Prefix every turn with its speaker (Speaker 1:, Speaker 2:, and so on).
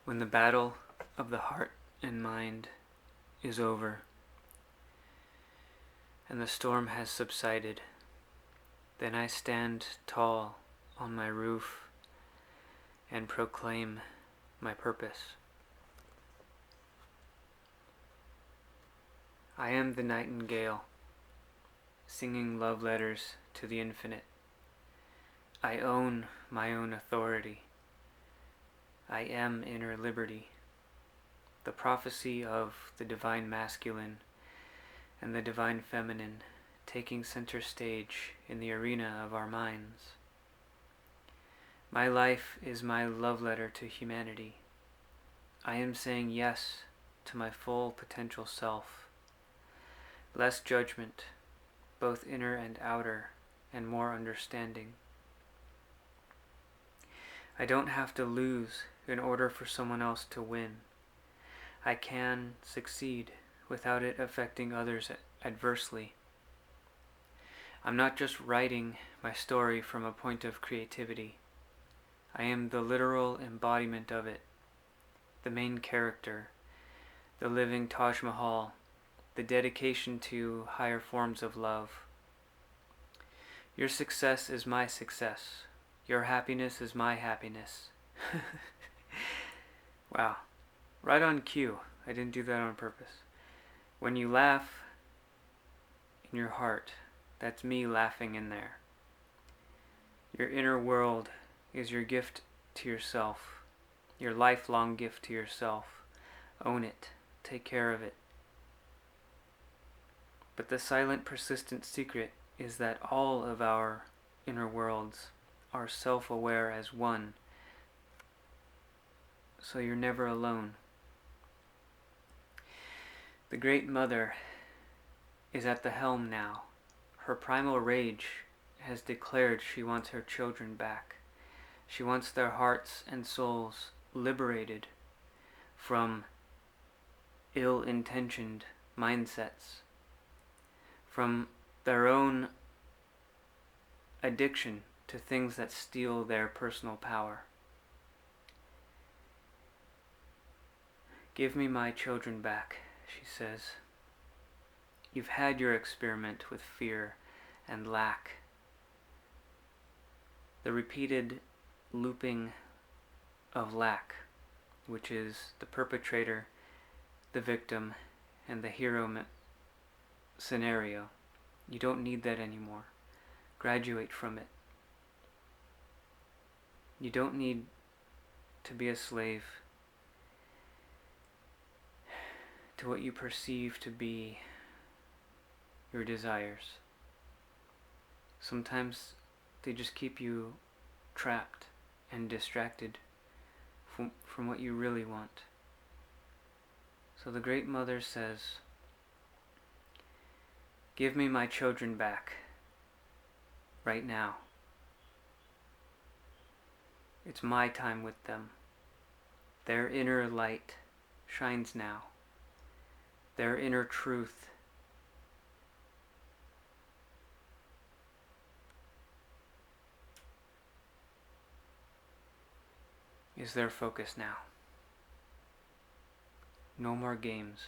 Speaker 1: When the battle of the heart and mind is over, and the storm has subsided, then I stand tall on my roof and proclaim my purpose. I am the nightingale, singing love letters to the infinite. I own my own authority. I am inner liberty, the prophecy of the divine masculine and the divine feminine taking center stage in the arena of our minds. My life is my love letter to humanity. I am saying yes to my full potential self. Less judgment, both inner and outer, and more understanding. I don't have to lose in order for someone else to win. I can succeed without it affecting others adversely. I'm not just writing my story from a point of creativity. I am the literal embodiment of it, the main character, the living Taj Mahal, the dedication to higher forms of love. Your success is my success. Your happiness is my happiness. Wow. Right on cue. I didn't do that on purpose. When you laugh in your heart, that's me laughing in there. Your inner world is your gift to yourself, your lifelong gift to yourself. Own it. Take care of it. But the silent, persistent secret is that all of our inner worlds are self-aware as one, so you're never alone. The Great Mother is at the helm now. Her primal rage has declared she wants her children back. She wants their hearts and souls liberated from ill-intentioned mindsets, from their own addiction to things that steal their personal power. Give me my children back, she says. You've had your experiment with fear and lack. The repeated looping of lack, which is the perpetrator, the victim, and the hero scenario. You don't need that anymore. Graduate from it. You don't need to be a slave to what you perceive to be your desires. Sometimes they just keep you trapped and distracted from what you really want. So the Great Mother says, give me my children back, right now. It's my time with them. Their inner light shines now. Their inner truth is their focus now. No more games.